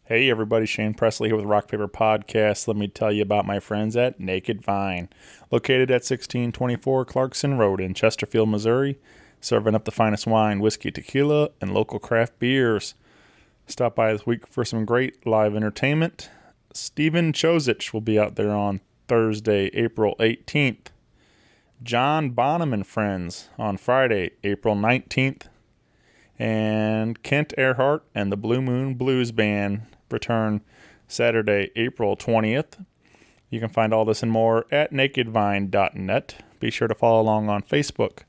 Hey everybody, Shane Presley here with Rock Paper Podcast. Let me tell you about my friends at Naked Vine, located at 1624 Clarkson Road in Chesterfield, Missouri, serving up the finest wine, whiskey, tequila, and local craft beers. Stop by this week for some great live entertainment. Steven Chozich will be out there on Thursday, April 18th. John Bonham and Friends on Friday, April 19th. And Kent Earhart and the Blue Moon Blues Band return Saturday, April 20th. You can find all this and more at nakedvine.net. Be sure to follow along on Facebook,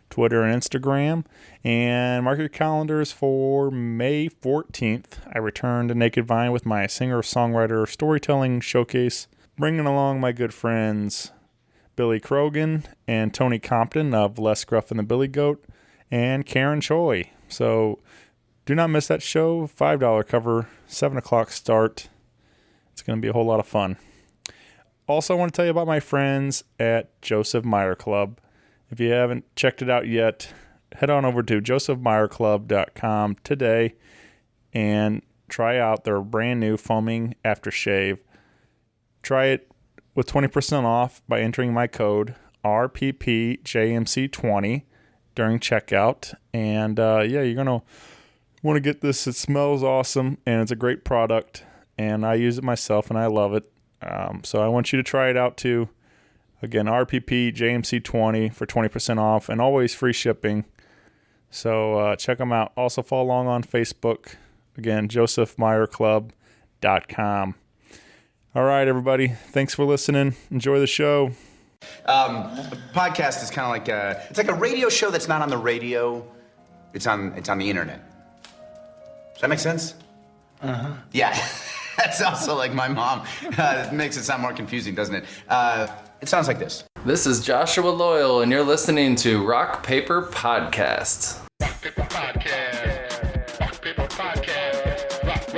Twitter, and Instagram. And mark your calendars for May 14th. I return to Naked Vine with my singer-songwriter storytelling showcase, bringing along my good friends Billy Krogan and Tony Compton of Less Gruff and the Billy Goat, and Karen Choi. So do not miss that show. $5 cover, 7 o'clock start. It's going to be a whole lot of fun. Also, I want to tell you about my friends at Joseph Meyer Club. If you haven't checked it out yet, head on over to josephmeyerclub.com today and try out their brand new foaming aftershave. Try it with 20% off by entering my code RPPJMC20 during checkout. And you're going to want to get this. It smells awesome and it's a great product, and I use it myself and I love it. So I want you to try it out too. Again, RPPJMC20 for 20% off and always free shipping. So check them out. Also follow along on Facebook. Again, josephmeyerclub.com. All right, everybody. Thanks for listening. Enjoy the show. Podcast is kind of like it's like a radio show that's not on the radio. It's on the internet. Does that make sense? Uh-huh. Yeah. That's also like my mom. It makes it sound more confusing, doesn't it? It sounds like this. This is Joshua Loyal, and you're listening to Rock Paper Podcast. Rock Paper Podcast. Rock Paper Podcast. Rock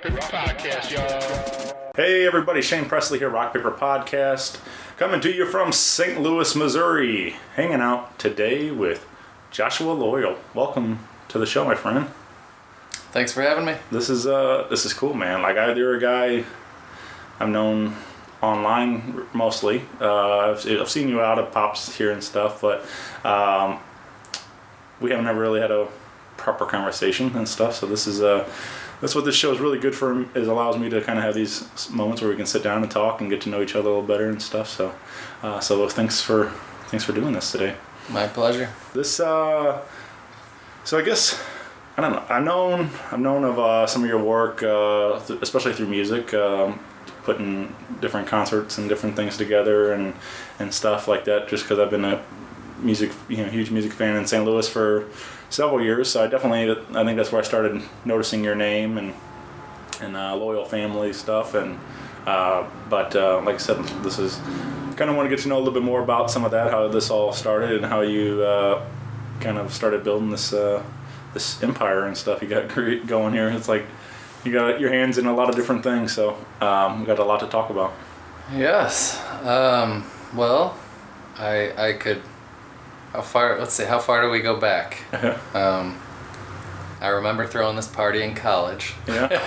Paper Podcast, y'all. Hey everybody, Shane Presley here, Rock Paper Podcast, coming to you from St. Louis, Missouri, hanging out today with Joshua Loyal. Welcome to the show, my friend. Thanks for having me. This is cool, man. Like, you're a guy I've known online mostly. I've seen you out at Pops here and stuff, but we haven't ever really had a proper conversation and stuff. So this is that's what this show is really good for. Is allows me to kind of have these moments where we can sit down and talk and get to know each other a little better and stuff. So thanks for doing this today. My pleasure. This so I guess I don't know. I've known of some of your work, especially through music, putting different concerts and different things together and stuff like that. Just because I've been a huge music fan in St. Louis for several years, so I think that's where I started noticing your name and Loyal family stuff. And but like I said, this is kind of want to get to know a little bit more about some of that, how this all started, and how you kind of started building this empire and stuff you got going here. It's like you got your hands in a lot of different things, so we got a lot to talk about. Yes. Well, I could. How far do we go back? I remember throwing this party in college. Yeah.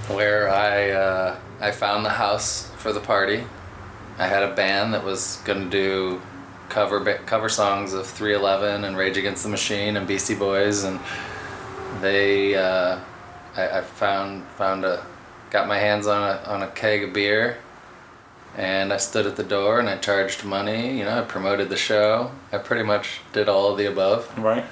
Where I found the house for the party. I had a band that was going to do cover songs of 311 and Rage Against the Machine and Beastie Boys, and they I got my hands on a keg of beer. And I stood at the door and I charged money. I promoted the show. I pretty much did all of the above. Right.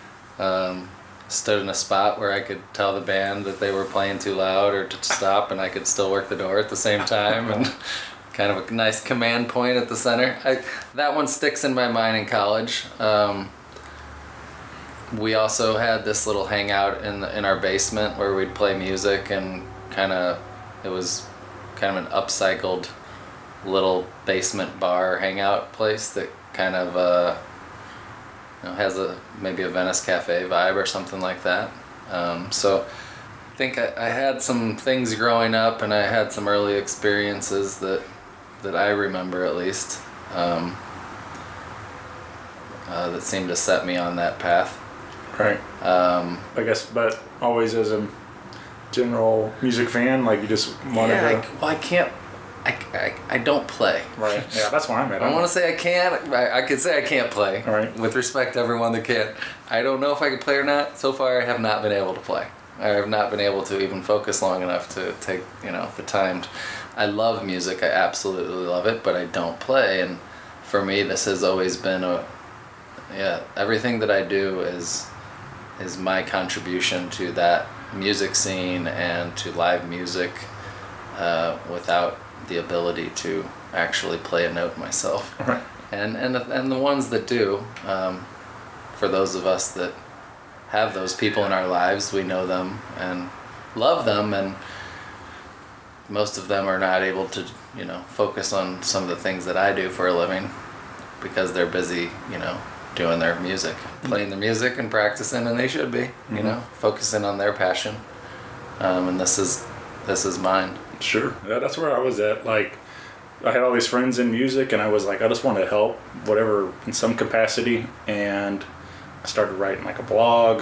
Stood in a spot where I could tell the band that they were playing too loud or to stop, and I could still work the door at the same time. And kind of a nice command point at the center. That one sticks in my mind in college. We also had this little hangout in our basement where we'd play music, and it was kind of an upcycled little basement bar hangout place that kind of has maybe a Venice Cafe vibe or something like that. So I think I had some things growing up, and I had some early experiences that I remember at least that seemed to set me on that path. Right. I guess, but always as a general music fan? Like you just wanted to... I can't. I don't play. Right. Yeah, that's where I'm at. I don't want to say I can't. I could say I can't play. All right. With respect to everyone that can. I don't know if I could play or not. So far, I have not been able to play. I have not been able to even focus long enough to take, the time. I love music. I absolutely love it, but I don't play. And for me, this has always been everything that I do is my contribution to that music scene and to live music without the ability to actually play a note myself. Right. And the ones that do, for those of us that have those people in our lives, we know them and love them, and most of them are not able to, focus on some of the things that I do for a living because they're busy, doing their music, playing their music and practicing, and they should be, focusing on their passion. And this is mine. Sure. Yeah, that's where I was at. Like, I had all these friends in music, and I was like, I just wanted to help, whatever, in some capacity. And I started writing like a blog,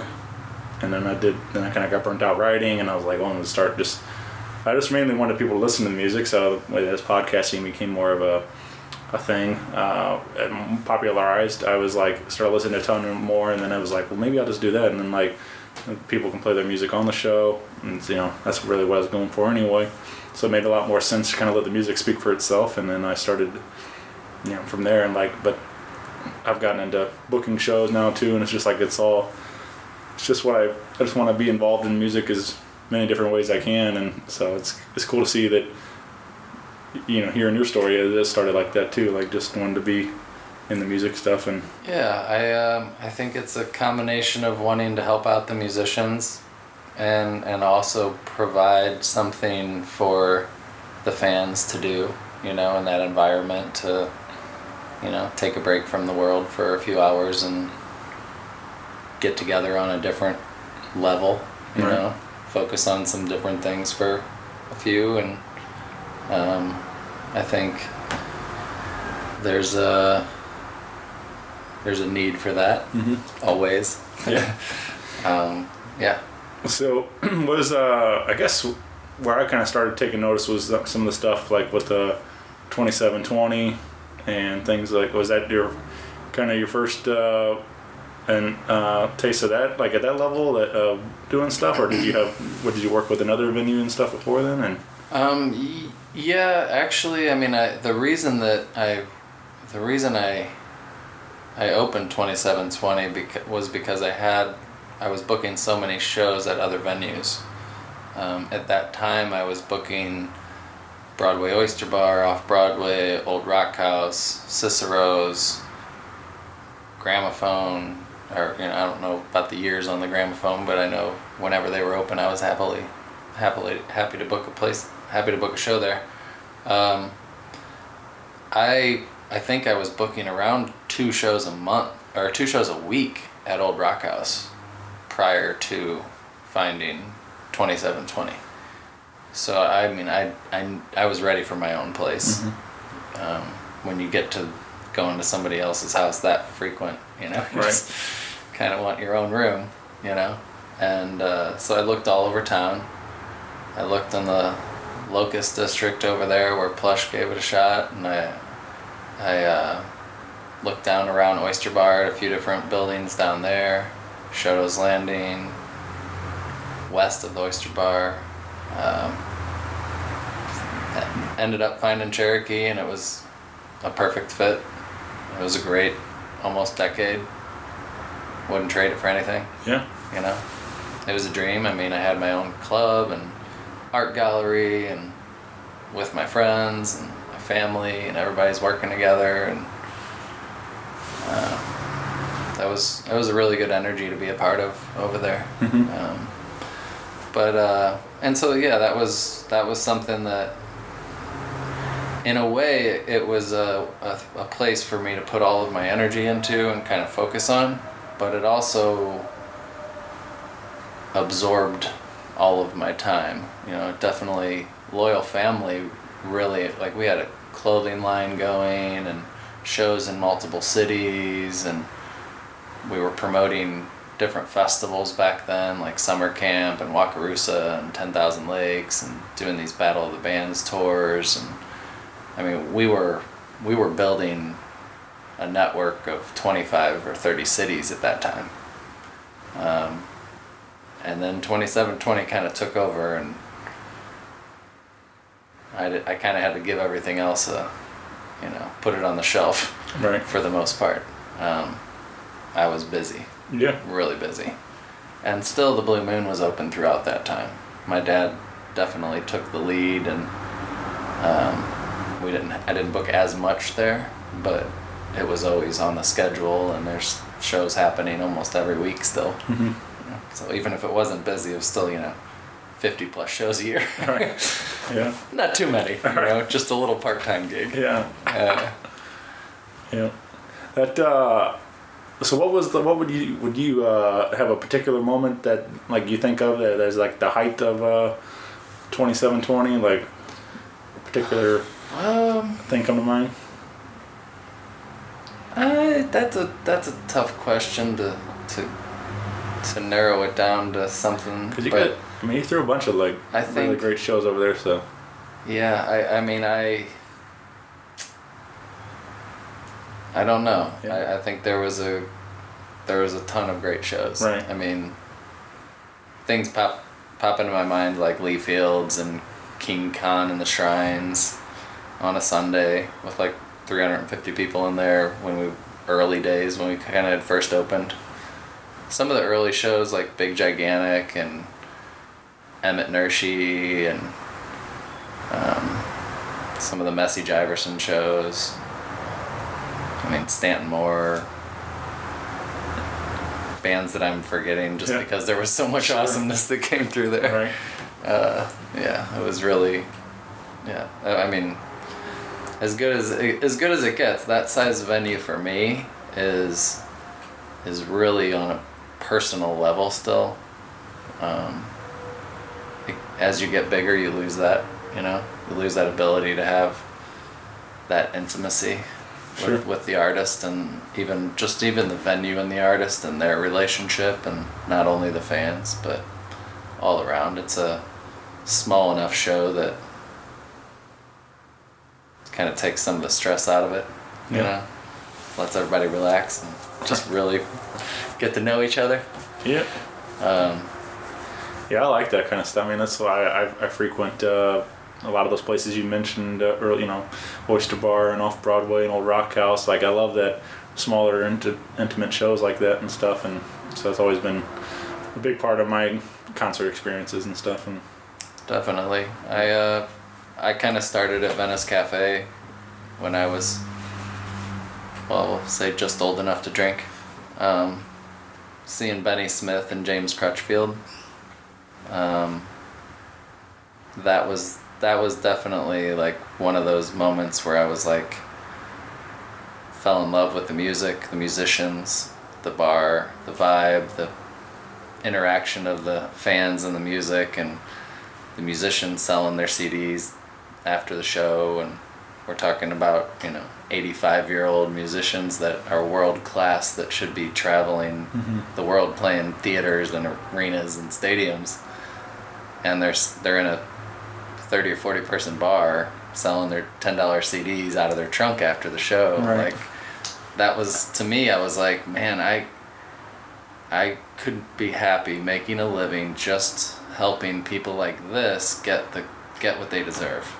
and then I kind of got burnt out writing, and I was like, I just mainly wanted people to listen to music. So as podcasting became more of a thing, popularized, I was like, started listening to a ton more, and then I was like, well, maybe I'll just do that. And then like, people can play their music on the show, and that's really what I was going for anyway. So it made a lot more sense to kind of let the music speak for itself, and then I started, from there. And but I've gotten into booking shows now too, and it's just like it's just what I just want to be involved in music as many different ways I can, and so it's cool to see that, hearing your story, it started like that too, like just wanted to be in the music stuff. And I think it's a combination of wanting to help out the musicians and also provide something for the fans to do, in that environment, to take a break from the world for a few hours and get together on a different level, Right. Focus on some different things for a few. And I think there's a need for that. Always. Yeah. Yeah. So was I guess where I kind of started taking notice was some of the stuff like with the 2720 and things like, was that your first taste of that, like at that level, that doing stuff, or did you work with another venue and stuff before then? And yeah, actually, I mean, the reason I opened 2720 was because I was booking so many shows at other venues. At that time, I was booking Broadway Oyster Bar, Off-Broadway, Old Rock House, Cicero's, Gramophone, or I don't know about the years on the Gramophone, but I know whenever they were open, I was happy to book a show there. I think I was booking around 2 shows a month or 2 shows a week at Old Rock House prior to finding 2720. So I mean, I was ready for my own place. When you get to going to somebody else's house that frequent, you Right. just kind of want your own room, And so I looked all over town. I looked in the Locust District over there where Plush gave it a shot, and I looked down around Oyster Bar at a few different buildings down there, Shoto's Landing, west of the Oyster Bar. Ended up finding Cherokee, and it was a perfect fit. It was a great almost decade. Wouldn't trade it for anything. Yeah. It was a dream. I mean, I had my own club and art gallery, and with my friends and my family, and everybody's working together, and that was a really good energy to be a part of over there. And so yeah, that was something that, in a way, it was a place for me to put all of my energy into and kind of focus on, but it also absorbed all of my time. Definitely loyal family, really, like we had a clothing line going and shows in multiple cities, and we were promoting different festivals back then, like Summer Camp and Wakarusa and 10,000 Lakes, and doing these Battle of the Bands tours. And I mean, we were building a network of 25 or 30 cities at that time. And then 2720 kind of took over, and I kind of had to give everything else put it on the shelf. Right. For the most part. I was busy. Yeah. Really busy. And still the Blue Moon was open throughout that time. My dad definitely took the lead, and I didn't book as much there, but it was always on the schedule, and there's shows happening almost every week still. Mm-hmm. So even if it wasn't busy, it was still, 50 plus shows a year. Right. Yeah. Not too many, just a little part-time gig. Yeah. Yeah. That. So what would you have a particular moment that like you think of that as like the height of 2720, like a particular thing come to mind? That's a tough question to narrow it down to something. Because you threw a bunch of like really great shows over there, so. Yeah, I don't know. Yeah. I think there was a ton of great shows. Right. I mean, things pop into my mind like Lee Fields and King Khan and the Shrines on a Sunday with like 350 people in there early days when we kind of had first opened. Some of the early shows like Big Gigantic and Emmett Nershi and some of the Messy Jiverson shows. I mean, Stanton Moore. Bands that I'm forgetting just because there was so much awesomeness that came through there. Right. It was really, I mean, as good as it gets. That size venue for me is really on a personal level still. As you get bigger, you lose that. You lose that ability to have that intimacy. Sure. With the artist, and even the venue and the artist and their relationship, and not only the fans but all around. It's a small enough show that kind of takes some of the stress out of it. Lets everybody relax and just really get to know each other. Yeah. I like that kind of stuff. I mean, that's why I frequent a lot of those places you mentioned early, Oyster Bar and Off Broadway and Old Rock House. Like, I love that smaller, intimate shows like that and stuff. And so it's always been a big part of my concert experiences and stuff. And definitely, I kind of started at Venice Cafe when I was, we'll say just old enough to drink. Seeing Benny Smith and James Crutchfield. That was definitely like one of those moments where I was like, fell in love with the music, the musicians, the bar, the vibe, the interaction of the fans and the music, and the musicians selling their CDs after the show. And we're talking about 85-year-old musicians that are world class that should be traveling the world, playing theaters and arenas and stadiums, and they're in a 30 or 40 person bar selling their $10 CDs out of their trunk after the show. Right. Like, that was, to me, I was like, man, I could be happy making a living just helping people like this get what they deserve.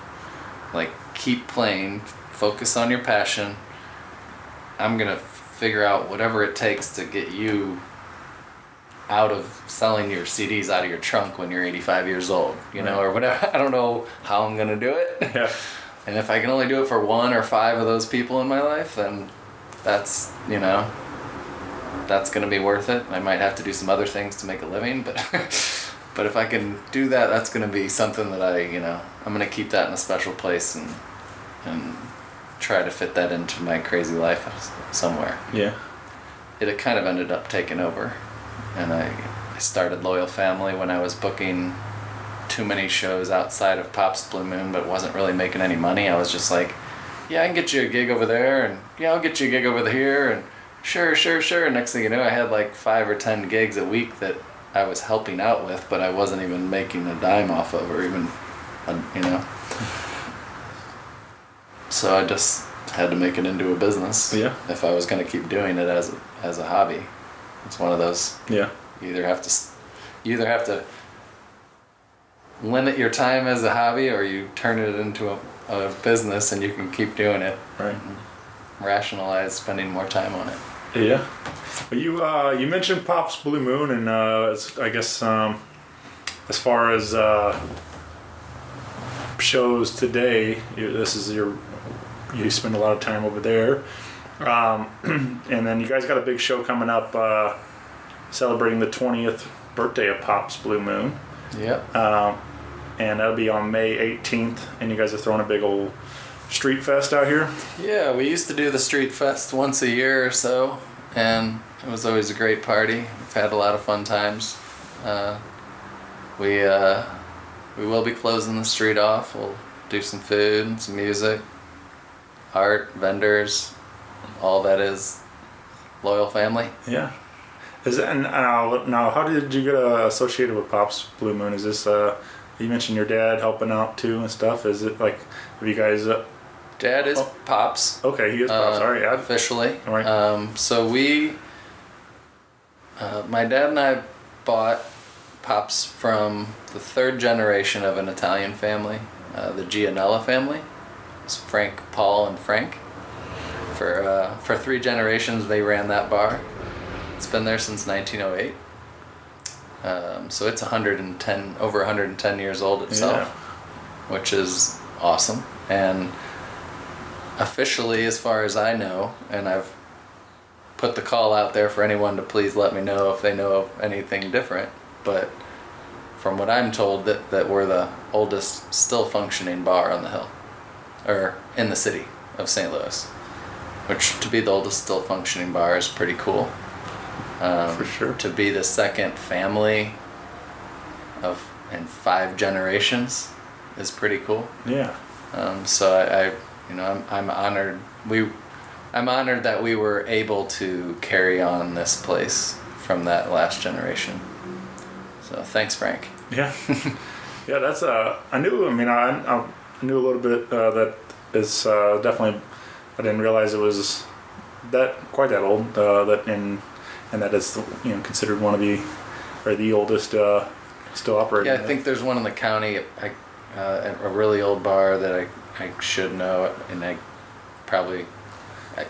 Like, keep playing, focus on your passion. I'm gonna figure out whatever it takes to get you out of selling your CDs out of your trunk when you're 85 years old, or whatever. I don't know how I'm gonna do it. Yeah. And if I can only do it for 1 or 5 of those people in my life, then that's gonna be worth it. I might have to do some other things to make a living, but but if I can do that, that's gonna be something that I'm gonna keep that in a special place and try to fit that into my crazy life somewhere. Yeah. It kind of ended up taking over. And I started Loyal Family when I was booking too many shows outside of Pop's Blue Moon, but wasn't really making any money. I was just like, yeah, I can get you a gig over there, and yeah, I'll get you a gig over here, and Sure. Next thing you know, I had like 5 or 10 gigs a week that I was helping out with, but I wasn't even making a dime off of, or even, you know. So I just had to make it into a business. Yeah. If I was going to keep doing it as a hobby, it's one of those. Yeah. You either have to limit your time as a hobby, or you turn it into a business and you can keep doing it. Right. Rationalize spending more time on it. Yeah. Well, you mentioned Pop's Blue Moon, and I guess as far as shows today, you spend a lot of time over there, and then you guys got a big show coming up celebrating the 20th birthday of Pop's Blue Moon. Yep. And that'll be on May 18th, and you guys are throwing a big old street fest out here. Yeah, we used to do the street fest once a year or so, and it was always a great party. We've had a lot of fun times. We will be closing the street off. We'll do some food, some music, art, vendors, all that is loyal family. Yeah. Now, how did you get associated with Pop's Blue Moon? Is this you mentioned your dad helping out too and stuff? Is it like, have you guys? Dad is Pops. Okay, he is Pops. All right, Officially. All right. So my dad and I bought Pops from the 3rd generation of an Italian family, the Gianella family. It's Frank, Paul, and Frank. For 3 generations, they ran that bar. It's been there since 1908. So it's over 110 years old itself, which is awesome. And officially, as far as I know, and I've put the call out there for anyone to please let me know if they know of anything different, but from what I'm told, that we're the oldest still functioning bar on the hill, or in the city of St. Louis, which to be the oldest still functioning bar is pretty cool. For sure. To be the second family in 5 generations is pretty cool. Yeah. So I'm honored. I'm honored that we were able to carry on this place from that last generation. So thanks, Frank. Yeah. Yeah, that's I knew a little bit that it's definitely, I didn't realize it was quite that old, and that is, considered one of the oldest still operating. Yeah, I think there's one in the county, a really old bar that I should know, and I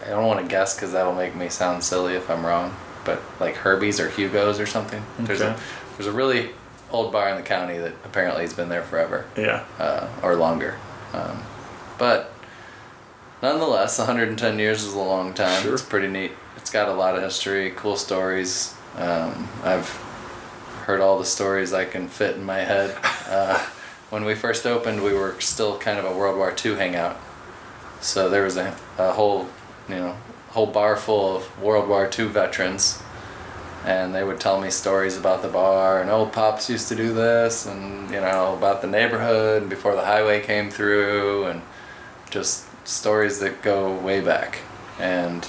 don't want to guess because that'll make me sound silly if I'm wrong, but like Herbie's or Hugo's or something. Okay. There's a really old bar in the county that apparently has been there forever. Yeah. Or longer. But nonetheless, 110 years is a long time. Sure. It's pretty neat. It's got a lot of history, cool stories. I've heard all the stories I can fit in my head. When we first opened, we were still kind of a World War II hangout. So there was a whole bar full of World War II veterans, and they would tell me stories about the bar, and old Pops used to do this, and about the neighborhood before the highway came through, and just stories that go way back, and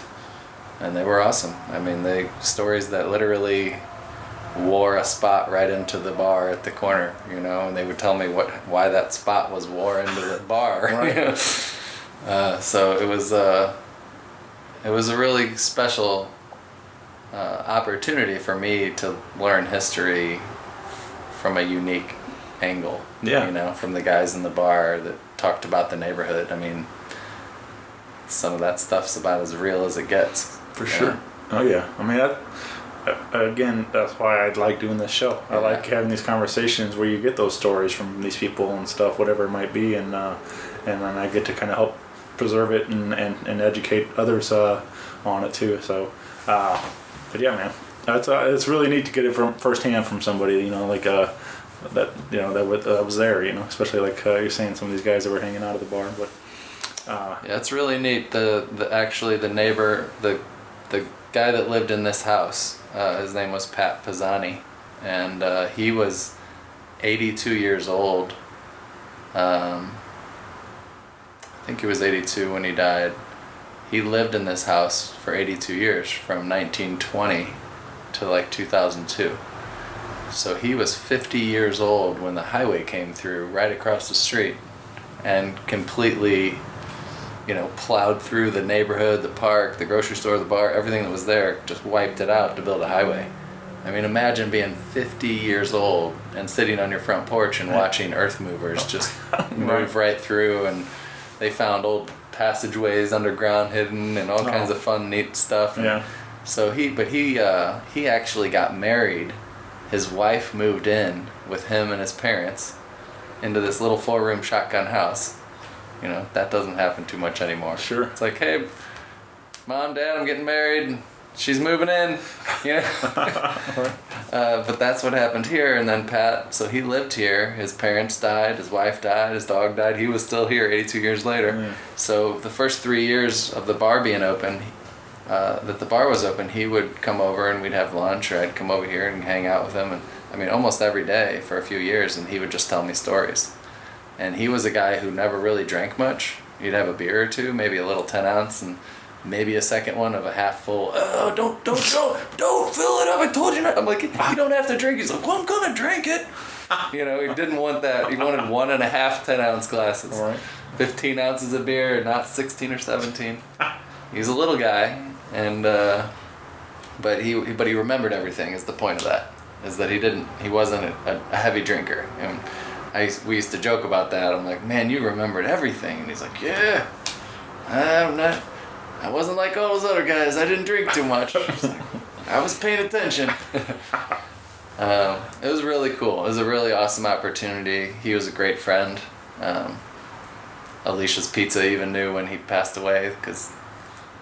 they were awesome. I mean, stories that literally wore a spot right into the bar at the corner, and they would tell me why that spot was wore into the bar. Right. So it was a really special opportunity for me to learn history from a unique angle. Yeah. From the guys in the bar that talked about the neighborhood. I mean, some of that stuff's about as real as it gets. For sure. Oh yeah. I mean, again, that's why I like doing this show. I like having these conversations where you get those stories from these people and stuff, whatever it might be, and then I get to kind of help preserve it and educate others on it too. So, but yeah, man, it's really neat to get it from firsthand from somebody, that was there, especially like you're saying, some of these guys that were hanging out at the bar. But yeah, it's really neat. The neighbor, the guy that lived in this house, his name was Pat Pisani, and he was 82 years old. I think he was 82 when he died. he lived in this house for 82 years, from 1920 to like 2002. So he was 50 years old when the highway came through right across the street and completely, plowed through the neighborhood, the park, the grocery store, the bar, everything that was there, just wiped it out to build a highway. I mean, imagine being 50 years old and sitting on your front porch and watching earth movers just move right through, and they found old passageways underground hidden and all kinds of fun, neat stuff. And so he actually got married. His wife moved in with him and his parents into this little 4-room shotgun house. That doesn't happen too much anymore. Sure. It's like, hey, Mom, Dad, I'm getting married. She's moving in. But that's what happened here. And then Pat, so he lived here. His parents died. His wife died. His dog died. He was still here 82 years later. Mm. So the first 3 years of the bar being open, that the bar was open, he would come over and we'd have lunch, or I'd come over here and hang out with him. And I mean, almost every day for a few years, and he would just tell me stories. And he was a guy who never really drank much. You'd have a beer or two, maybe a little 10 ounce, and maybe a second one of a half full. Oh, don't fill it up. I told you not. I'm like, you don't have to drink. He's like, well, I'm gonna drink it. He didn't want that. He wanted 1.5 10-ounce glasses. All right. 15 ounces of beer, not 16 or 17. He's a little guy, and but he remembered everything. Is the point of that? Is that he wasn't a heavy drinker. And we used to joke about that. I'm like, man, you remembered everything. And he's like, yeah, I wasn't like all those other guys. I didn't drink too much. I was paying attention. It was really cool. It was a really awesome opportunity. He was a great friend. Alicia's Pizza even knew when he passed away, because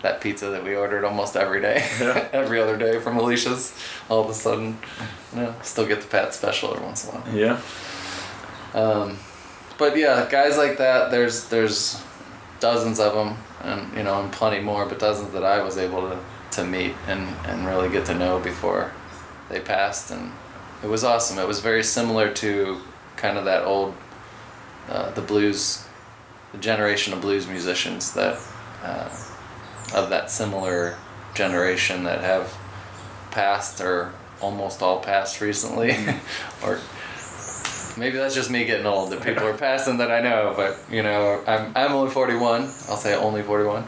that pizza that we ordered almost every day, every other day from Alicia's, all of a sudden, still get the Pat special every once in a while. Yeah. But yeah, guys like that, there's dozens of them, and plenty more, but dozens that I was able to meet and really get to know before they passed, and it was awesome. It was very similar to kind of that old, the generation of blues musicians that, of that similar generation that have passed, or almost all passed recently, or maybe that's just me getting old, that people are passing that I know, but I'm only 41. I'll say only 41.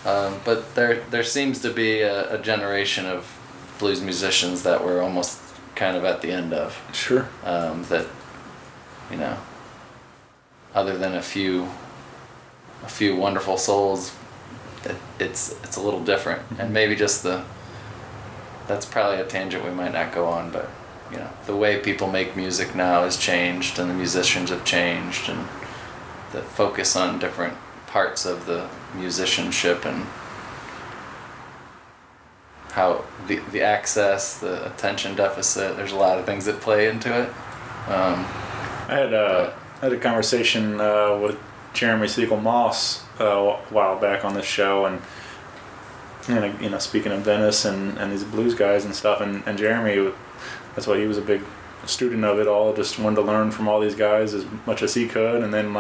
But there seems to be a generation of blues musicians that we're almost kind of at the end of. Sure. That other than a few wonderful souls, it's a little different, and maybe just that's probably a tangent we might not go on, but the way people make music now has changed, and the musicians have changed, and the focus on different parts of the musicianship, and how the access, the attention deficit, there's a lot of things that play into it. I had a conversation with Jeremy Siegel Moss a while back on this show, and speaking of Venice and these blues guys and stuff, and Jeremy, that's why he was a big student of it all, just wanted to learn from all these guys as much as he could, and then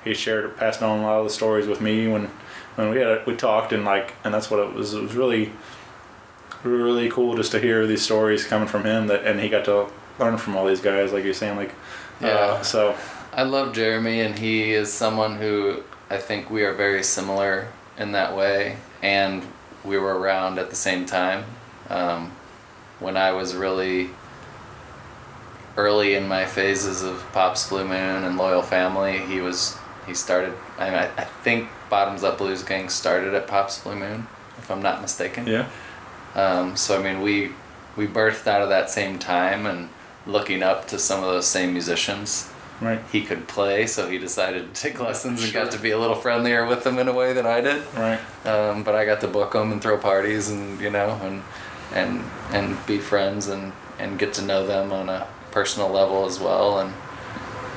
he passed on a lot of the stories with me when we talked, and that's what it was. It was really, really cool just to hear these stories coming from him, and he got to learn from all these guys, like you're saying, so. I love Jeremy, and he is someone who I think we are very similar in that way, and we were around at the same time. When I was really early in my phases of Pop's Blue Moon and Loyal Family, he started, I think Bottoms Up Blues Gang started at Pop's Blue Moon, if I'm not mistaken. Yeah. So we birthed out of that same time, and looking up to some of those same musicians. Right. He could play, so he decided to take lessons and got to be a little friendlier with them in a way than I did. Right. But I got to book them and throw parties, and and be friends and get to know them on a personal level as well. And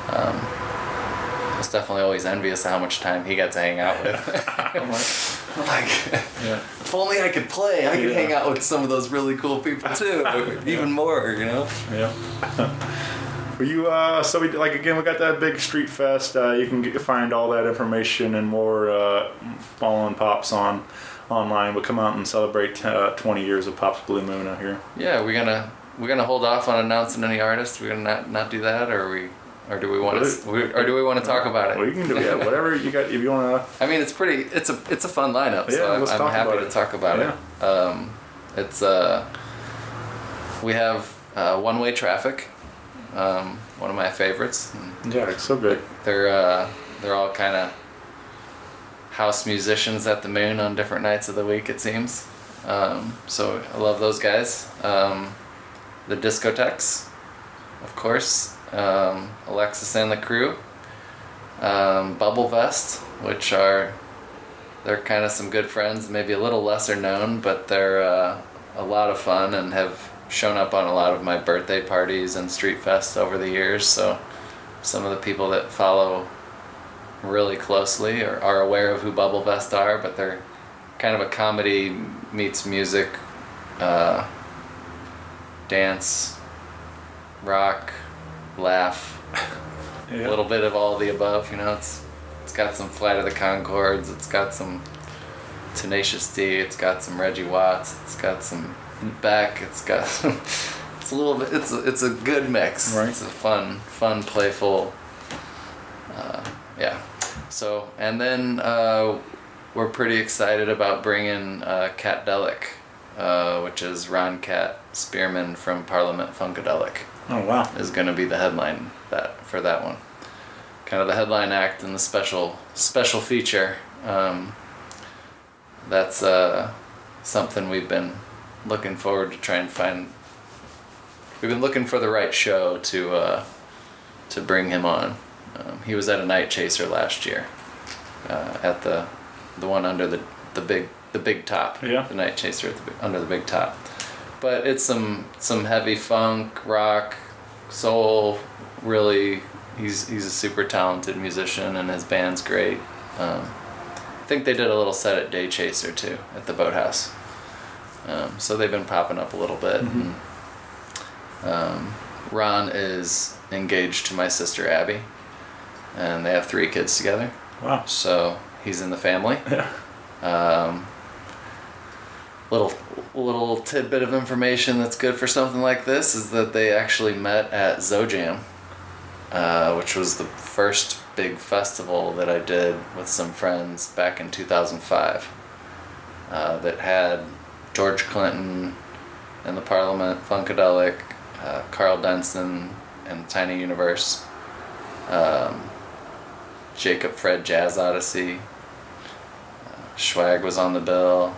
I was definitely always envious of how much time he got to hang out with. If only I could play, I could hang out with some of those really cool people too, even more, Yeah. Well, so we got that big street fest. You can find all that information and more Fallen Pops online. We'll come out and celebrate 20 years of Pops Blue Moon out here. Yeah, we're gonna hold off on announcing any artists. We're gonna not do that, or do we want to talk about it? Well, you can do whatever you got. If you want to. I mean, it's a fun lineup. So I'm happy to talk about it. It's we have One Way Traffic, one of my favorites. Yeah, it's so good. They're all kind of house musicians at the Moon on different nights of the week, it seems. So I love those guys. The Discotheques, of course. Alexis and the crew. Bubble Vest, which they're kind of some good friends, maybe a little lesser known, but they're a lot of fun and have shown up on a lot of my birthday parties and street fests over the years. So some of the people that follow really closely are aware of who Bubble Vest are, but they're kind of a comedy meets music, dance, rock, laugh, a little bit of all of the above. It's got some Flight of the Conchords, it's got some Tenacious D, it's got some Reggie Watts, it's got some Beck, it's got it's a little bit, it's a good mix. Right. It's a fun, playful, yeah. So, and then we're pretty excited about bringing Cat Delic, which is Ron Cat Spearman from Parliament Funkadelic. Oh wow! Is going to be the headline for that one. Kind of the headline act and the special feature. That's something we've been looking forward to try and find. We've been looking for the right show to bring him on. He was at a Night Chaser last year, at the one under the big top. Yeah. The Night Chaser under the big top. But it's some heavy funk, rock, soul. Really, he's a super talented musician, and his band's great. I think they did a little set at Day Chaser too, at the Boathouse. So they've been popping up a little bit. Mm-hmm. And, Ron is engaged to my sister Abby, and they have 3 kids together. Wow. So he's in the family. Yeah. Little tidbit of information that's good for something like this is that they actually met at ZoJam, which was the first big festival that I did with some friends back in 2005, that had George Clinton and the Parliament Funkadelic, Carl Denson and Tiny Universe, Jacob Fred Jazz Odyssey, Schwag was on the bill.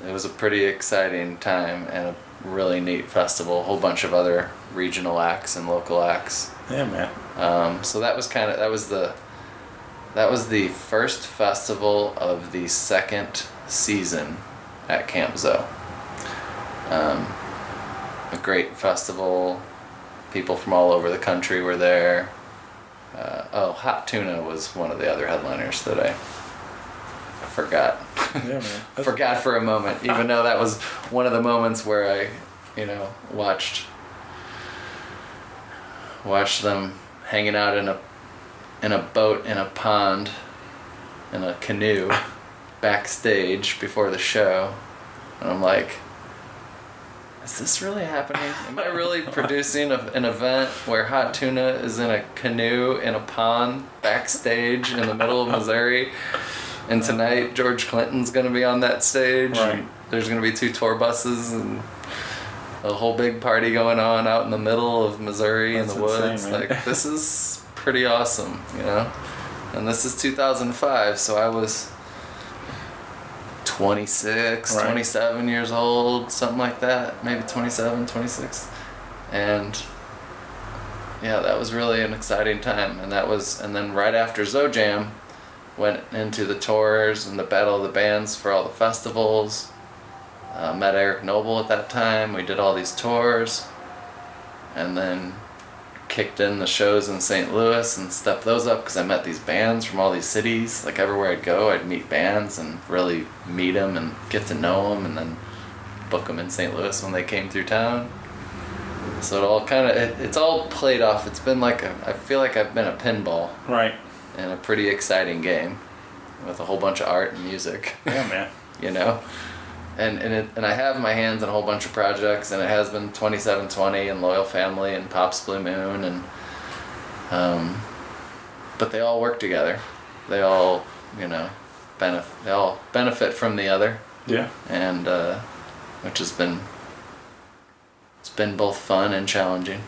It was a pretty exciting time and a really neat festival. A whole bunch of other regional acts and local acts. Yeah, man. So that was the first festival of the second season at Camp Zoe. A great festival. People from all over the country were there. Hot Tuna was one of the other headliners that I forgot. Yeah, man. Forgot for a moment, even though that was one of the moments where I, watched them hanging out in a boat in a pond in a canoe backstage before the show, and I'm like, is this really happening? Am I really producing an event where Hot Tuna is in a canoe in a pond backstage in the middle of Missouri? And tonight, George Clinton's going to be on that stage. Right. And there's going to be 2 tour buses and a whole big party going on out in the middle of Missouri. That's in the woods. Insane, right? Like, this is pretty awesome, And this is 2005, so I was 26, right. 27 years old, something like that. Maybe 27, 26. And yeah, that was really an exciting time. And then right after ZoJam, went into the tours and the Battle of the Bands for all the festivals. Met Eric Noble at that time. We did all these tours, and then kicked in the shows in St. Louis and stepped those up because I met these bands from all these cities. Like everywhere I'd go, I'd meet bands and really meet them and get to know them, and then book them in St. Louis when they came through town. So it all kind of, it's all played off. It's been like I feel like I've been a pinball. Right. In a pretty exciting game with a whole bunch of art and music. Yeah, man. You know? And I have my hands in a whole bunch of projects, and it has been 2720 and Loyal Family and Pop's Blue Moon, and but they all work together. They all, you know, benefit from the other. Yeah. And which has been, it's been both fun and challenging.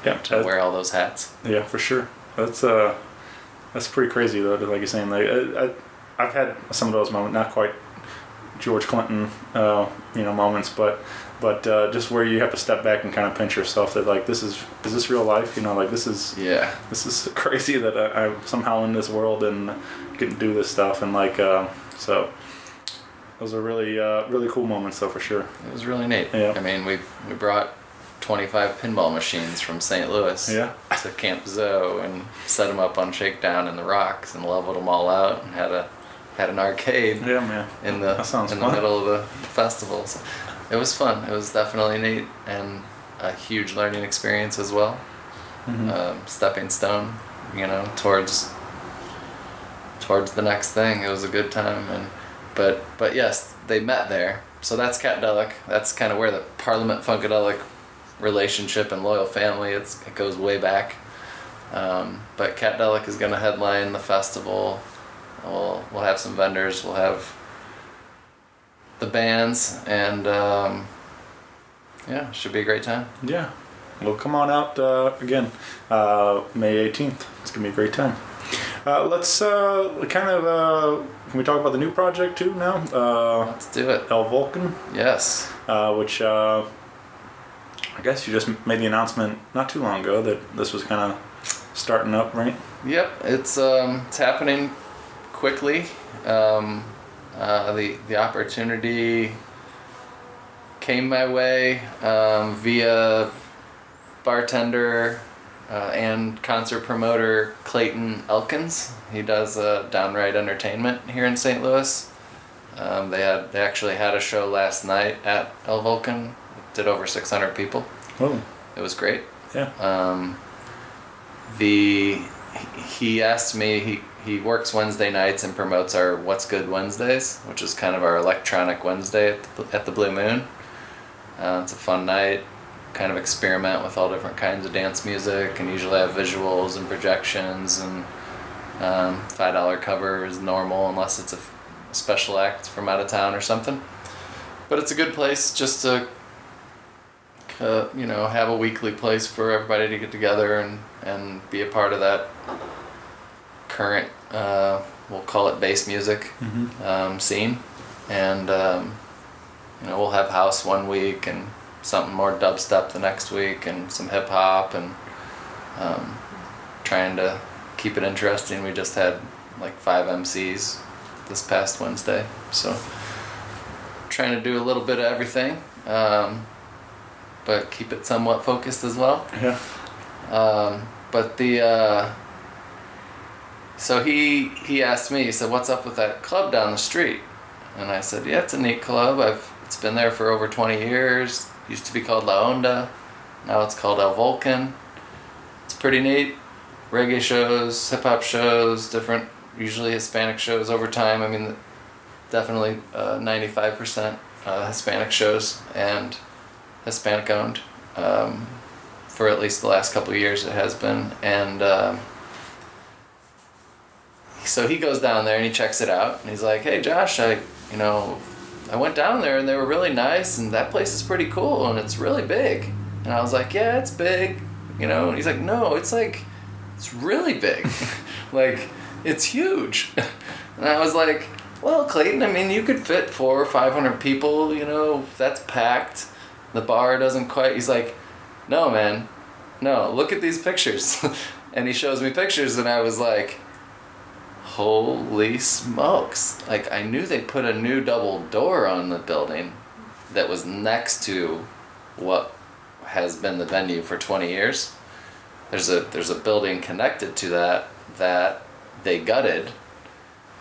Yeah. To wear all those hats. Yeah, for sure. That's pretty crazy though. Like you're saying, like I've had some of those moments, not quite George Clinton, moments, but just where you have to step back and kind of pinch yourself that like is this real life? You know, like this is crazy that I'm somehow in this world and get to do this stuff, and like so those are really cool moments though, for sure. It was really neat. Yeah. I mean, we brought 25 pinball machines from St. Louis to Camp Zoe and set them up on shakedown in the rocks and leveled them all out and had an arcade in the middle of the festivals. It was fun. It was definitely neat and a huge learning experience as well. Mm-hmm. Stepping stone, towards the next thing. It was a good time, but yes, they met there. So that's Catdelic. That's kind of where the Parliament Funkadelic relationship and Loyal Family, it goes way back. But Catdelic is going to headline the festival. We'll have some vendors. We'll have the bands, and should be a great time. Yeah, well, come on out again, May 18th. It's gonna be a great time. Let's can we talk about the new project too now? Let's do it. Volcan. Yes. Which I guess you just made the announcement not too long ago that this was kind of starting up, right? Yep, it's happening quickly. The opportunity came my way via bartender and concert promoter Clayton Elkins. He does Downright Entertainment here in St. Louis. They actually had a show last night at El Volcan. It did over 600 people. Oh. It was great. Yeah. He asked me, he works Wednesday nights and promotes our What's Good Wednesdays, which is kind of our electronic Wednesday at the Blue Moon. It's a fun night, kind of experiment with all different kinds of dance music, and usually have visuals and projections, and $5 cover is normal unless it's a special act from out of town or something. But it's a good place just to have a weekly place for everybody to get together and be a part of that current, we'll call it bass music, scene. And we'll have house one week and something more dubstep the next week and some hip hop, and trying to keep it interesting. We just had like 5 MCs this past Wednesday, so trying to do a little bit of everything, but keep it somewhat focused as well. Yeah. But so he asked me, he said, "What's up with that club down the street?" And I said, "Yeah, it's a neat club. It's been there for over 20 years. Used to be called La Onda. Now it's called El Volcan. It's pretty neat. Reggae shows, hip hop shows, different, usually Hispanic shows over time. I mean, definitely 95% Hispanic shows and Hispanic owned. For at least the last couple of years it has been. And so he goes down there and he checks it out, and he's like, "Hey Josh, I went down there and they were really nice, and that place is pretty cool and it's really big." And I was like, "Yeah, it's big." And he's like, "No, it's really big." Like, it's huge. And I was like, "Well, Clayton, I mean, you could fit 400 or 500 people, that's packed. The bar doesn't quite." He's like, "No, man, no, look at these pictures." And he shows me pictures, and I was like, holy smokes. Like, I knew they put a new double door on the building that was next to what has been the venue for 20 years. There's a building connected to that they gutted,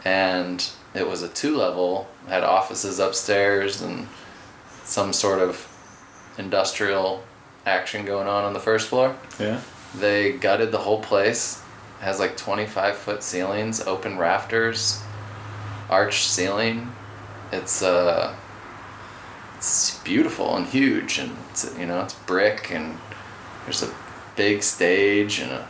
and it was a 2-level, had offices upstairs and some sort of industrial action going on the first floor. Yeah. They gutted the whole place. It has like 25-foot ceilings, open rafters, arched ceiling. It's beautiful and huge, and it's brick, and there's a big stage and a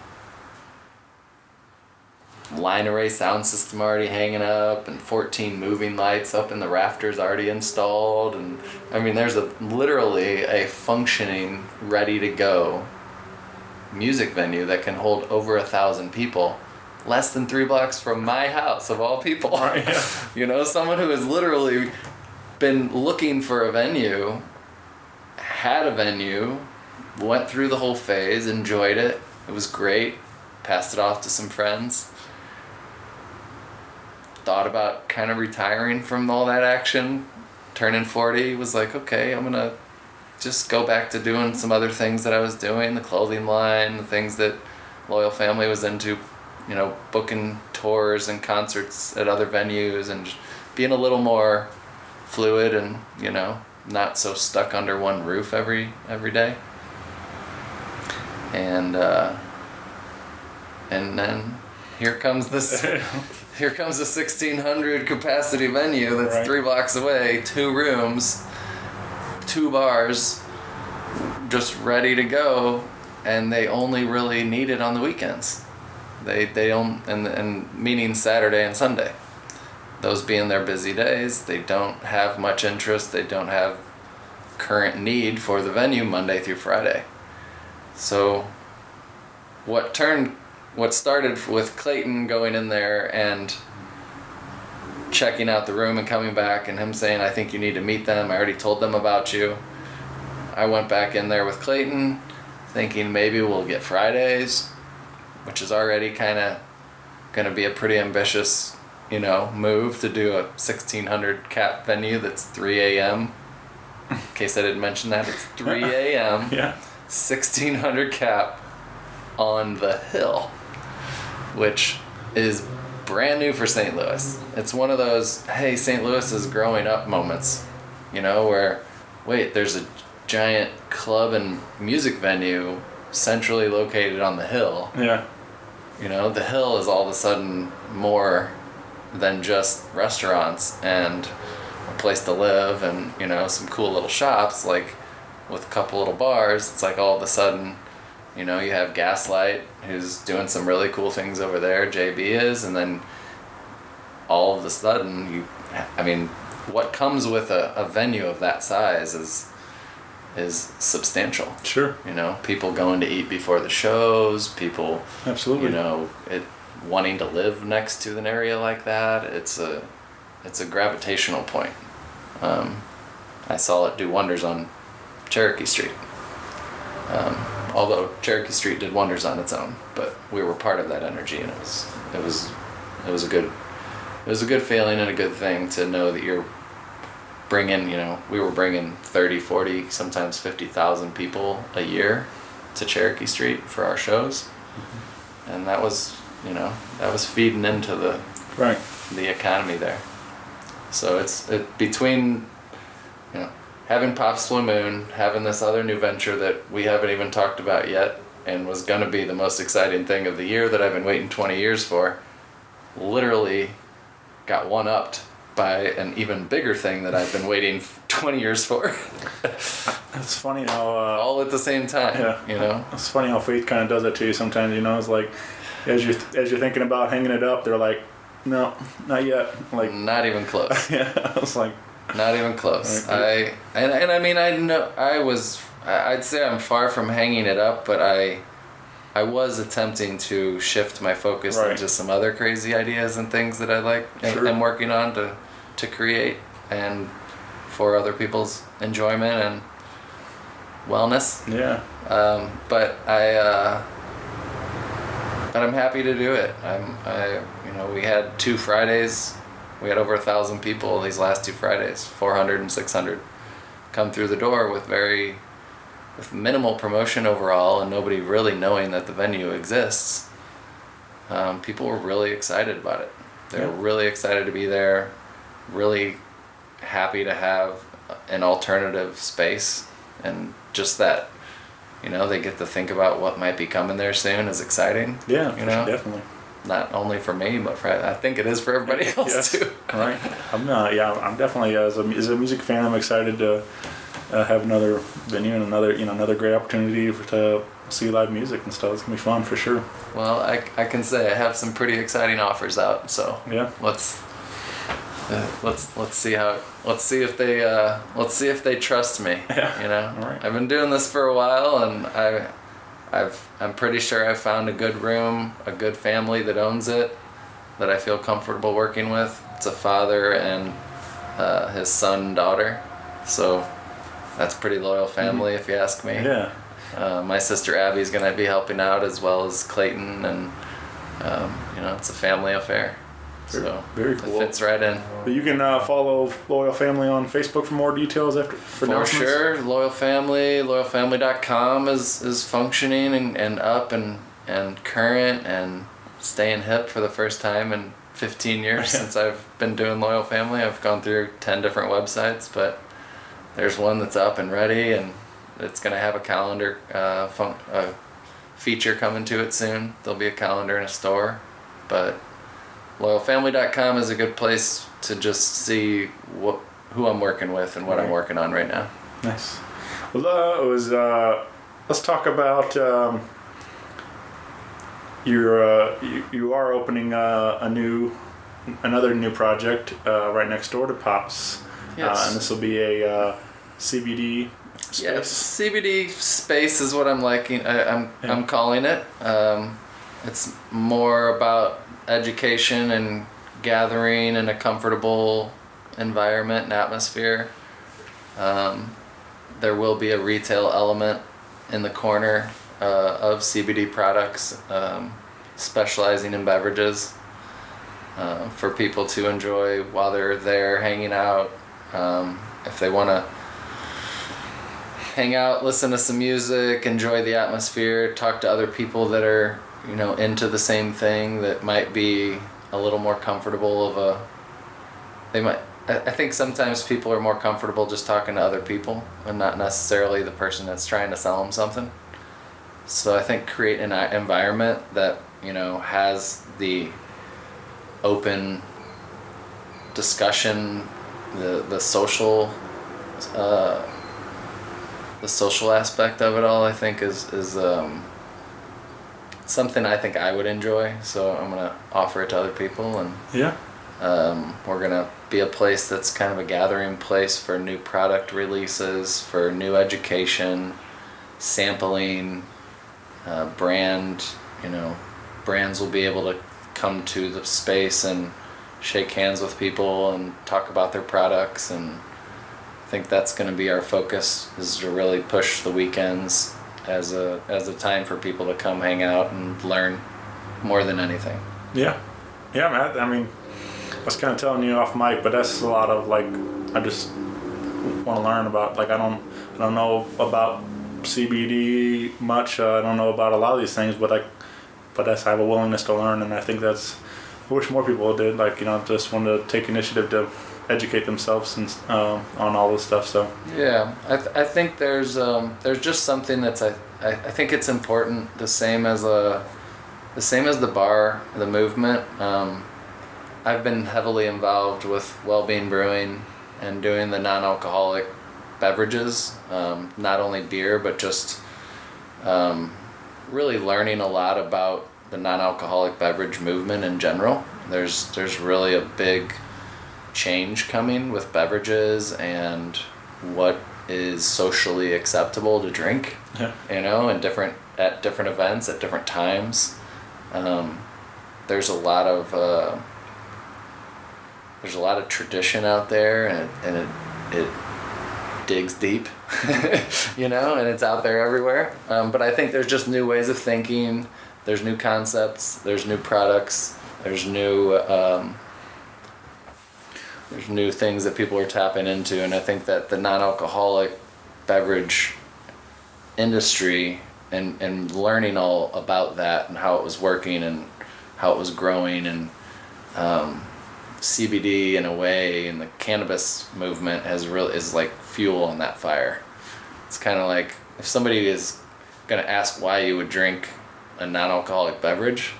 line array sound system already hanging up, and 14 moving lights up in the rafters already installed, and I mean there's literally a functioning, ready to go music venue that can hold over 1,000 people, less than 3 blocks from my house of all people. Right, yeah. Someone who has literally been looking for a venue, had a venue, went through the whole phase, enjoyed it, it was great, passed it off to some friends, thought about kind of retiring from all that action, turning 40, was like, okay, I'm gonna just go back to doing some other things that I was doing, the clothing line, the things that Loyal Family was into, booking tours and concerts at other venues, and just being a little more fluid and, not so stuck under one roof every day. And then here comes this here comes a 1,600 capacity venue that's Right. 3 blocks away, 2 rooms, 2 bars, just ready to go, and they only really need it on the weekends. They don't, and meaning Saturday and Sunday. Those being their busy days, they don't have much interest, they don't have current need for the venue Monday through Friday. So what started with Clayton going in there and checking out the room and coming back, and him saying, I think you need to meet them, I already told them about you. I went back in there with Clayton thinking maybe we'll get Fridays, which is already kind of going to be a pretty ambitious, move to do a 1,600 cap venue that's 3 a.m. In case I didn't mention that, it's 3 a.m. Yeah. 1,600 cap on the hill, which is brand new for St. Louis. It's one of those, hey, St. Louis is growing up moments, where, wait, there's a giant club and music venue centrally located on the hill. Yeah. The hill is all of a sudden more than just restaurants and a place to live and, some cool little shops, like with a couple little bars. It's like all of a sudden, you have Gaslight, who's doing some really cool things over there, JB is, and then all of a sudden, what comes with a venue of that size is substantial. Sure. People going to eat before the shows, people, Absolutely. Wanting to live next to an area like that. It's a gravitational point. I saw it do wonders on Cherokee Street. Although Cherokee Street did wonders on its own, but we were part of that energy, and it was a good feeling and a good thing to know that you're bringing, we were bringing 30, 40, sometimes 50,000 people a year to Cherokee Street for our shows. Mm-hmm. And that was feeding into the economy there. So it's between, having Pops Blue Moon, having this other new venture that we haven't even talked about yet, and was going to be the most exciting thing of the year that I've been waiting 20 years for, literally got one-upped by an even bigger thing that I've been waiting 20 years for. It's funny how... all at the same time, Yeah. It's funny how faith kind of does it to you sometimes, It's like, as you're thinking about hanging it up, they're like, no, not yet. Like, not even close. Yeah, I was like... Not even close. Right. I'd say I'm far from hanging it up, but I was attempting to shift my focus Right. into some other crazy ideas and things that I like Sure. and I'm working on to create and for other people's enjoyment and wellness. Yeah. But I'm happy to do it. We had 2 Fridays. We had over 1,000 people these last 2 Fridays, 400 and 600, come through the door with minimal promotion overall and nobody really knowing that the venue exists. People were really excited about it. They were really excited to be there, really happy to have an alternative space, and just that they get to think about what might be coming there soon is exciting. Yeah, Definitely. Not only for me, but I think it is for everybody else too. Right. I'm definitely as a music fan, I'm excited to have another venue and another great opportunity to see live music and stuff. It's gonna be fun for sure. Well, I can say I have some pretty exciting offers out. So yeah, let's see if they trust me. Yeah. All right. I've been doing this for a while, and I'm pretty sure I found a good room, a good family that owns it, that I feel comfortable working with. It's a father and his son and daughter, so that's pretty loyal family if you ask me. Yeah. My sister Abby's gonna be helping out as well as Clayton, and it's a family affair. So very cool. It fits right in. You can follow Loyal Family on Facebook for more details For sure. Loyal Family, loyalfamily.com is functioning and up and current and staying hip for the first time in 15 years since I've been doing Loyal Family. I've gone through 10 different websites, but there's one that's up and ready, and it's going to have a calendar feature coming to it soon. There'll be a calendar in a store, but loyalfamily.com is a good place to just see who I'm working with and what I'm working on right now. Nice. Well, let's talk about you are opening another new project right next door to Pops. Yes. And this will be a CBD Space. Yes, CBD Space is what I'm liking. I'm calling it. It's more about education and gathering in a comfortable environment and atmosphere. There will be a retail element in the corner of CBD products, specializing in beverages for people to enjoy while they're there hanging out. If they want to hang out, listen to some music, enjoy the atmosphere, talk to other people that are into the same thing, that might be a little more comfortable I think sometimes people are more comfortable just talking to other people and not necessarily the person that's trying to sell them something. So I think create an environment that has the open discussion, the social aspect of it all, I think is something I think I would enjoy. So I'm gonna offer it to other people, and we're gonna be a place that's kind of a gathering place for new product releases, for new education, sampling, brands will be able to come to the space and shake hands with people and talk about their products, and I think that's going to be our focus, is to really push the weekends as a time for people to come hang out and learn more than anything. Yeah, man. I mean, I was kind of telling you off mic, but that's a lot of I just want to learn about. I don't know about CBD much. I don't know about a lot of these things, but I have a willingness to learn, and I think I wish more people did. Just want to take initiative to educate themselves and on all this stuff. So yeah, I think there's just something that's I think it's important. The same as the bar, the movement. I've been heavily involved with Wellbeing Brewing and doing the non-alcoholic beverages, not only beer, but just really learning a lot about the non-alcoholic beverage movement in general. There's really a big change coming with beverages and what is socially acceptable to drink. Yeah. And at different events at different times. There's a lot of tradition out there, and it digs deep, and it's out there everywhere. But I think there's just new ways of thinking. There's new concepts. There's new products. There's new things that people are tapping into, and I think that the non-alcoholic beverage industry and learning all about that and how it was working and how it was growing, and CBD in a way, and the cannabis movement is like fuel on that fire. It's kind of like if somebody is going to ask why you would drink a non-alcoholic beverage,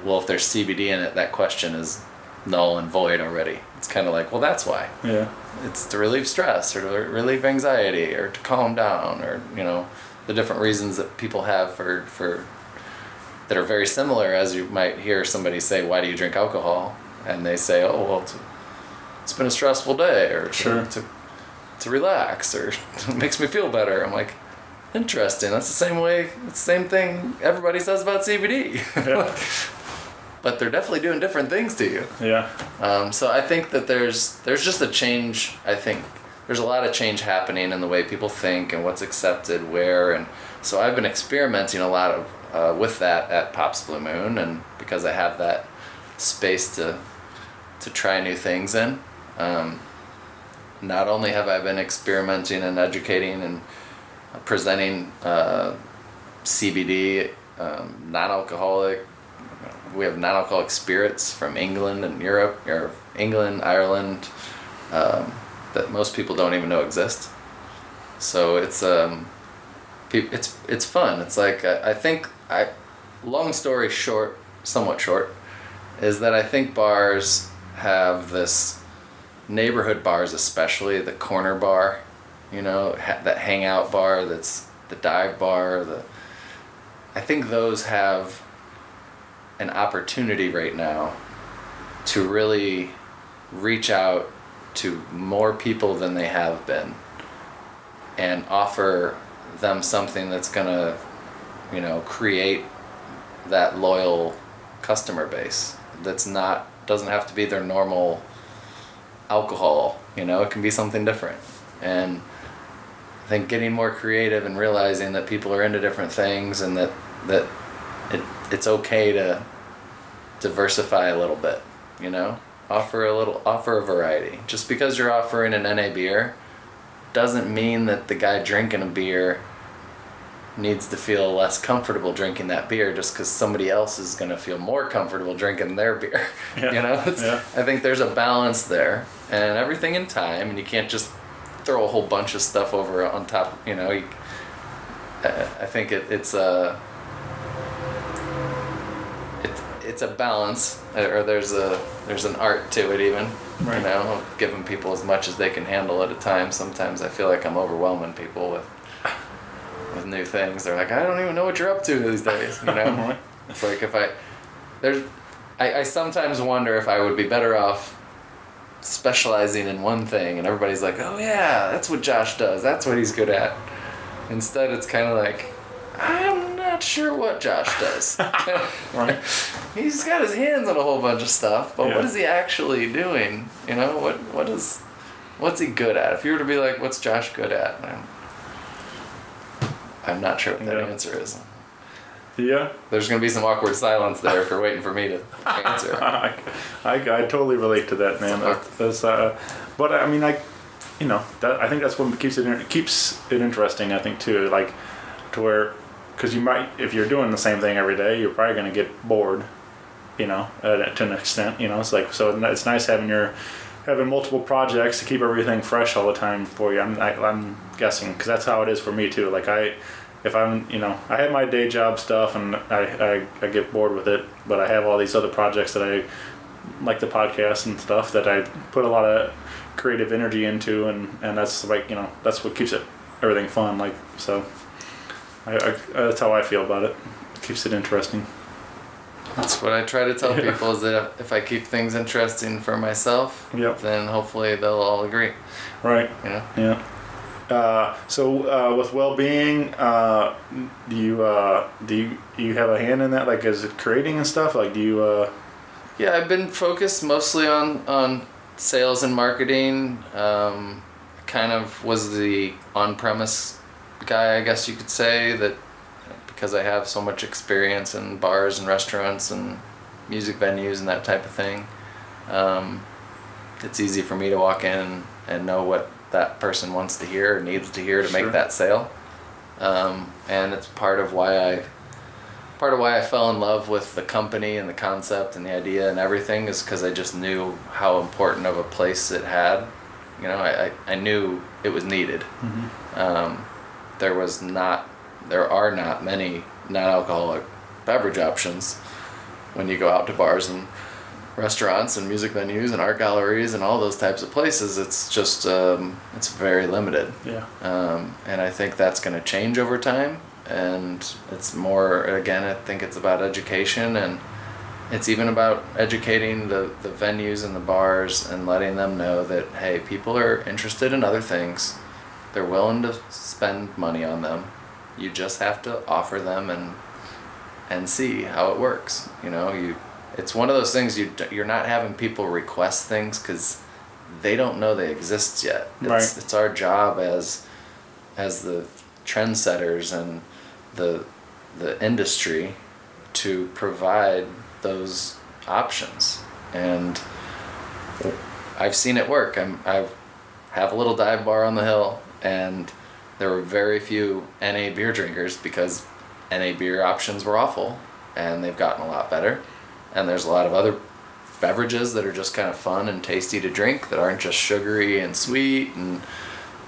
well, if there's CBD in it, that question is null and void already. It's kind of like, well, that's why. Yeah. It's to relieve stress or to relieve anxiety or to calm down, or, you know, the different reasons that people have for that are very similar, as you might hear somebody say, why do you drink alcohol? And they say, oh, well, it's been a stressful day, or to relax, or it makes me feel better. I'm like, interesting. That's the same thing everybody says about CBD. Yeah. But they're definitely doing different things to you. Yeah. So I think that there's just a change. I think there's a lot of change happening in the way people think and what's accepted where. And so I've been experimenting a lot with that at Pop's Blue Moon, and because I have that space to try new things in. Not only have I been experimenting and educating and presenting CBD, non-alcoholic. We have non-alcoholic spirits from England and Europe, or England, Ireland, that most people don't even know exist. So it's fun. It's like long story short, somewhat short, is that I think bars have this, neighborhood bars especially, the corner bar, you know, that hangout bar, that's the dive bar, I think those have an opportunity right now to really reach out to more people than they have been and offer them something that's gonna, you know, create that loyal customer base doesn't have to be their normal alcohol, you know, it can be something different. And I think getting more creative and realizing that people are into different things, and that it's okay to diversify a little bit, you know, offer a variety. Just because you're offering an NA beer doesn't mean that the guy drinking a beer needs to feel less comfortable drinking that beer just because somebody else is going to feel more comfortable drinking their beer. Yeah. You know, Yeah. I think there's a balance there, and everything in time, and you can't just throw a whole bunch of stuff over on top, you know. I think it's a balance, or there's an art to it even. Right. You know, of giving people as much as they can handle at a time. Sometimes I feel like I'm overwhelming people with new things. They're like, I don't even know what you're up to these days, you know. It's like I sometimes wonder if I would be better off specializing in one thing, and everybody's like, oh yeah, that's what Josh does, that's what he's good at. Instead, it's kind of like, I'm not sure what Josh does. Right. He's got his hands on a whole bunch of stuff, but Yeah. what is he actually doing? You know, what's he good at? If you were to be like, what's Josh good at? I'm not sure what that Yeah. answer is. Yeah. There's going to be some awkward silence there for waiting for me to answer. I totally relate to that, man. But I mean, I think that's what keeps it interesting. I think too, like to where, because you might, if you're doing the same thing every day, you're probably going to get bored, you know, to an extent. You know, it's like, so it's nice having multiple projects to keep everything fresh all the time for you. I'm guessing, because that's how it is for me too. Like if I'm, you know, I have my day job stuff and I get bored with it, but I have all these other projects that I like, the podcast and stuff that I put a lot of creative energy into, and that's like, you know, that's what keeps everything fun. Like, so that's how I feel about it. It keeps it interesting. That's what I try to tell people, is that if I keep things interesting for myself, Yep. then hopefully they'll all agree. Right. You know? Yeah. So with Wellbeing, do you have a hand in that? Like, is it creating and stuff? Like, do you? Yeah, I've been focused mostly on sales and marketing. Kind of was the on-premise guy, I guess you could say, that because I have so much experience in bars and restaurants and music venues and that type of thing. It's easy for me to walk in and know what that person wants to hear or needs to hear to Sure. make that sale. And it's part of why I fell in love with the company and the concept and the idea and everything, is because I just knew how important of a place it had. You know, I knew it was needed. Mm-hmm. There was not there are not many non-alcoholic beverage options when you go out to bars and restaurants and music venues and art galleries and all those types of places. It's just it's very limited. Yeah. And I think that's going to change over time, and it's more, again, I think it's about education, and it's even about educating the venues and the bars and letting them know that, hey, people are interested in other things. They're willing to spend money on them. You just have to offer them and see how it works. You know, it's one of those things you're not having people request things because they don't know they exist yet. It's our job as the trendsetters and the industry to provide those options. And I've seen it work. I have a little dive bar on the hill, and there were very few NA beer drinkers because NA beer options were awful, and they've gotten a lot better. And there's a lot of other beverages that are just kind of fun and tasty to drink that aren't just sugary and sweet, and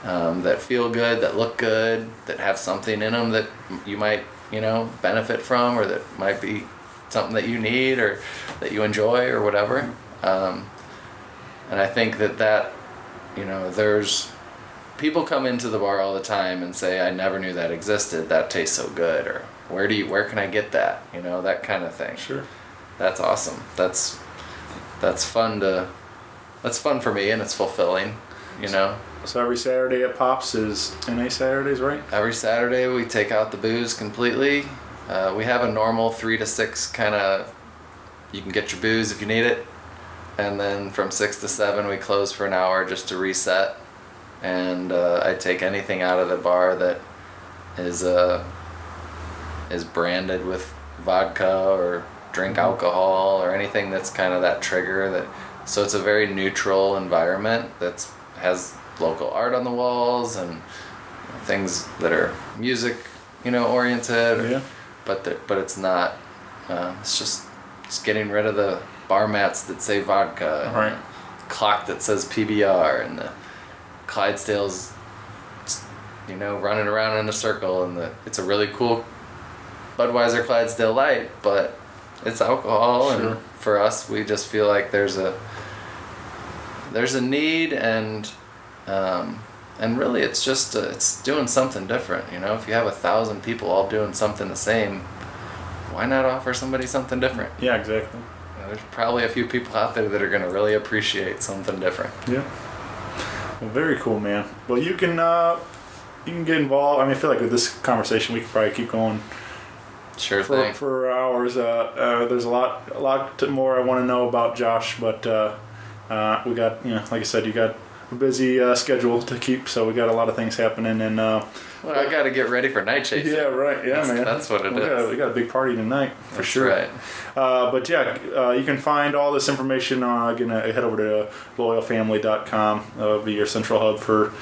that feel good, that look good, that have something in them that you might, benefit from, or that might be something that you need or that you enjoy or whatever. And I think that there's people come into the bar all the time and say, I never knew that existed, that tastes so good, or where can I get that, that kind of thing. Sure. That's awesome. That's fun for me, and it's fulfilling, So every Saturday at Pops is NA Saturdays, right? Every Saturday we take out the booze completely. We have a normal 3 to 6 kind of, you can get your booze if you need it. And then from 6 to 7 we close for an hour just to reset. And I take anything out of the bar that is branded with vodka or drink alcohol or anything that's kind of that trigger. So it's a very neutral environment that has local art on the walls and things that are music, oriented. Yeah. But it's not. It's getting rid of the bar mats that say vodka, and the clock that says PBR, and the Clydesdales, running around in a circle, and it's a really cool Budweiser Clydesdale Light, but it's alcohol. Sure. And for us, we just feel like there's a need, and really it's just it's doing something different. If you have 1,000 people all doing something the same, why not offer somebody something different? Yeah, exactly. There's probably a few people out there that are going to really appreciate something different. Yeah. Well, very cool, man. Well, you can get involved. I mean, I feel like with this conversation, we could probably keep going. Sure thing. For hours. There's a lot more I want to know about Josh, but we got, like I said, you got a busy schedule to keep, so we got a lot of things happening. And I got to get ready for Night Chase. Yeah, right. Yeah, man. That's what it is. Yeah, we got a big party tonight for sure. Right. But yeah, you can find all this information again. Head over to loyalfamily.com. Be your central hub for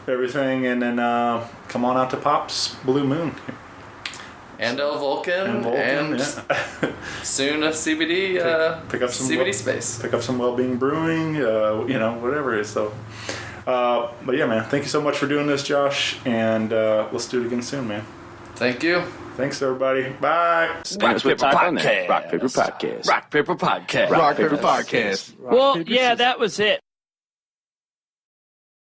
everything, and then come on out to Pops Blue Moon. And Volcan, and soon a CBD. Pick up some CBD Space. Pick up some Wellbeing Brewing. Whatever it is. So, but yeah, man. Thank you so much for doing this, Josh, and let's do it again soon, man. Thank you. Thanks, everybody. Bye. Rock Paper Podcast. Rock Paper Podcast. Rock Paper Podcast. Rock Paper Podcast. Well, yeah, that was it.